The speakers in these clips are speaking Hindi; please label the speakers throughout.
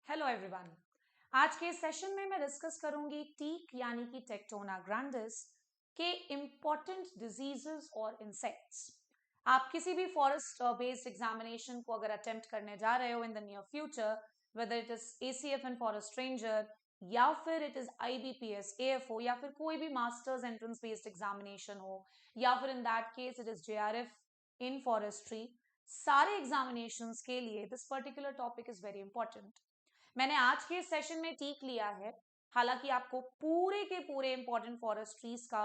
Speaker 1: Hello everyone. आज के सेशन में मैं डिस्कस करूंगी टीक यानी कि टेक्टोना ग्रैंडिस के इम्पॉर्टेंट डिजीजेस और इंसेक्ट्स। आप किसी भी फॉरेस्ट बेस्ड एग्जामिनेशन को अगर अटेम्प्ट करने जा रहे हो in the near future, whether it is ACF in forest ranger या फिर इट इज आईबीपीएस एएफओ या फिर कोई भी मास्टर्स एंट्रेंस बेस्ड एग्जामिनेशन हो या फिर in that case it is JRF in forestry, सारे एग्जामिनेशंस के लिए this particular topic is very important. मैंने आज के सेशन में टीक लिया है, हालांकि आपको पूरे के पूरे इंपॉर्टेंट फॉरेस्ट ट्रीज का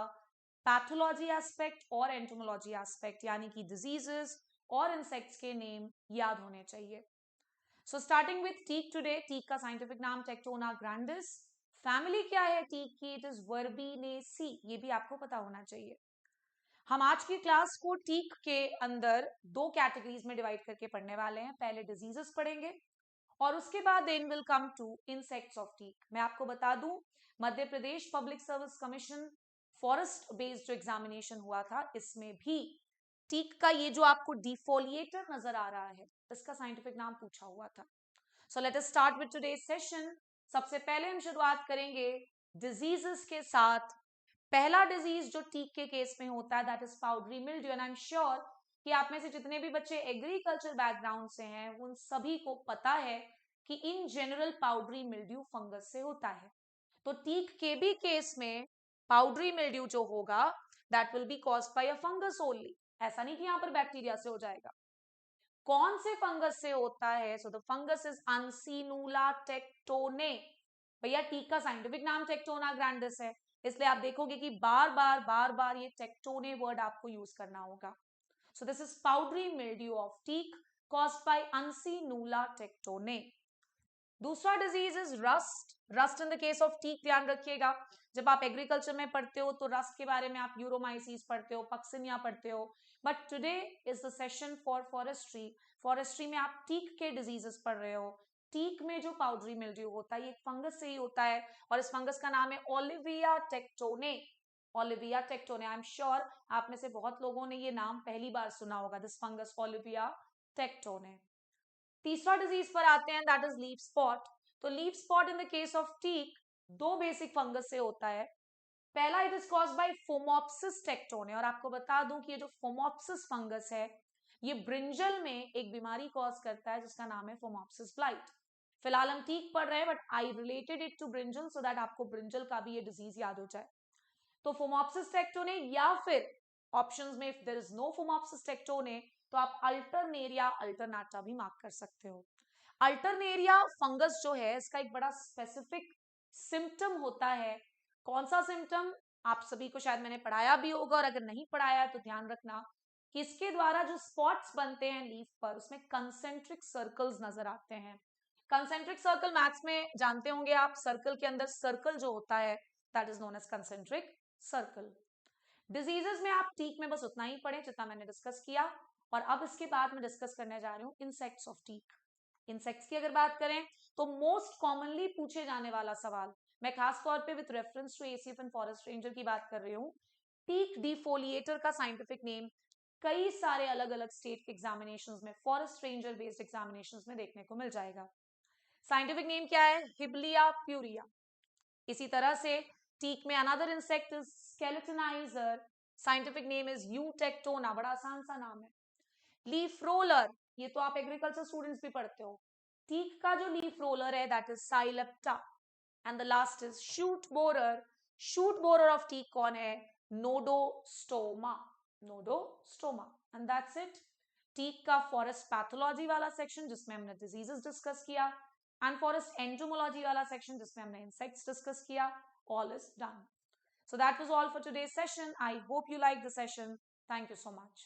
Speaker 1: पैथोलॉजी एस्पेक्ट और एंटोमोलॉजी एस्पेक्ट यानी कि डिजीजेस और इंसेक्ट्स के नेम याद होने चाहिए। So starting with teak today, teak का साइंटिफिक नाम टेक्टोना ग्रैंडिस। फैमिली क्या है टीक की? इट इज वर्बेनेसी, ये भी आपको पता होना चाहिए। हम आज की क्लास को टीक के अंदर दो कैटेगरीज में डिवाइड करके पढ़ने वाले हैं। पहले डिजीजेस पढ़ेंगे और उसके बाद then will come to insects of teak. मैं आपको बता दूं, Madhya Pradesh public service commission forest based जो एग्जामिनेशन हुआ था, इसमें भी टीक का ये जो आपको डिफोलिएटर नजर आ रहा है, इसका साइंटिफिक नाम पूछा हुआ था। So let us start with today's session. सबसे पहले हम शुरुआत करेंगे डिजीजेस के साथ। पहला डिजीज जो टीक के केस में होता है that is powdery mildew, and I am sure कि आप में से जितने भी बच्चे एग्रीकल्चर बैकग्राउंड से हैं उन सभी को पता है कि in general powdery mildew fungus से होता है। तो टीक के भी केस में पाउडरी मिल्ड्यू जो होगा that will be caused by a fungus only. ऐसा नहीं कि यहां पर बैक्टीरिया से हो जाएगा। कौन से फंगस से होता है? So the fungus is uncinula tectonae. भैया टीक का साइंटिफिक नाम टेक्टोना ग्रैंडिस है, इसलिए आप देखोगे कि बार बार ये टेक्टोने वर्ड आपको यूज करना होगा। So this is powdery mildew of teak caused by uncinula tectonae. दूसरा disease is rust. Rust in the case of teak ध्यान रखिएगा, जब आप एग्रीकल्चर में पढ़ते हो तो रस्ट के बारे में आप यूरोमाइसिस पढ़ते हो, पक्सिनिया पढ़ते हो, but today is the session for forestry. Forestry में आप टीक के डिजीजेस पढ़ रहे हो। टीक में जो पाउडरी मिल्ड्यू होता है ये फंगस से ही होता है और इस फंगस का नाम है olivea tectonae. Olivea tectonae, I am sure आप में से बहुत लोगों ने ये नाम पहली बार सुना होगा, दिस फंगस ओलिविया टेक्टोने। तीसरा डिजीज पर आते हैं दैट इज लीफ स्पॉट। तो leaf spot in the case of teak दो बेसिक फंगस से होता है। पहला it is caused by phomopsis tectonae, और आपको बता दूं कि ये जो फोमोप्सिस फंगस है ये ब्रिंजल में एक बीमारी कॉज करता है जिसका नाम है फोमोप्सिस ब्लाइट। फिलहाल हम टीक पढ़ रहे हैं but I related it to brinjal so that आपको ब्रिंजल का भी ये डिजीज याद हो जाए। तो फोमोप्सिस टेक्टोने या फिर ऑप्शंस में if there is no phomopsis tectonae तो आप अल्टरनेरिया अल्टरनाटा भी मार्क कर सकते हो। अल्टरनेरिया फंगस जो है इसका एक बड़ा स्पेसिफिक सिम्टम होता है। कौन सा सिम्टम? आप सभी को शायद मैंने पढ़ाया भी होगा और अगर नहीं पढ़ाया तो ध्यान रखना कि इसके द्वारा जो स्पॉट्स बनते हैं लीफ पर उसमें कंसेंट्रिक सर्कल्स नजर आते हैं। कंसेंट्रिक सर्कल मैथ्स में जानते होंगे आप, सर्कल के अंदर सर्कल जो होता है that is known as concentric circle. Diseases में आप टीक में बस उतना ही पढ़े जितना मैंने डिस्कस किया, और अब इसके बाद मैं डिस्कस करने जा रही हूँ इंसेक्ट्स ऑफ टीक। इंसेक्ट्स की अगर बात करें तो मोस्ट कॉमनली पूछे जाने वाला सवाल, मैं खास तौर पे with reference to ACF and forest ranger की बात कर रही हूँ, टीक डिफोलिएटर का साइंटिफिक नेम कई सारे अलग अलग स्टेट के एग्जामिनेशंस में, फॉरेस्ट रेंजर बेस्ड एग्जामिनेशंस में देखने को मिल जाएगा। साइंटिफिक नेम क्या है? Hyblaea puera. इसी तरह से टीक में another insect is skeletoniser, scientific name is eutectona, बड़ा आसान सा नाम है। लीफ रोलर, ये तो आप एग्रीकल्चर स्टूडेंट्स भी पढ़ते हो। टीक का जो लीफ रोलर है that is syllepta. And the last is shoot borer. Shoot borer of teak कौन है? Nodostoma. Nodostoma, and that's it. Teak का फॉरेस्ट पैथोलॉजी वाला सेक्शन जिसमें हमने डिजीजेस डिस्कस किया, एंड फॉरेस्ट एंटोमोलॉजी वाला सेक्शन जिसमें हमने इंसेक्ट्स डिस्कस किया, all is done. So that was all for today's session. I hope you liked the session. Thank you so much.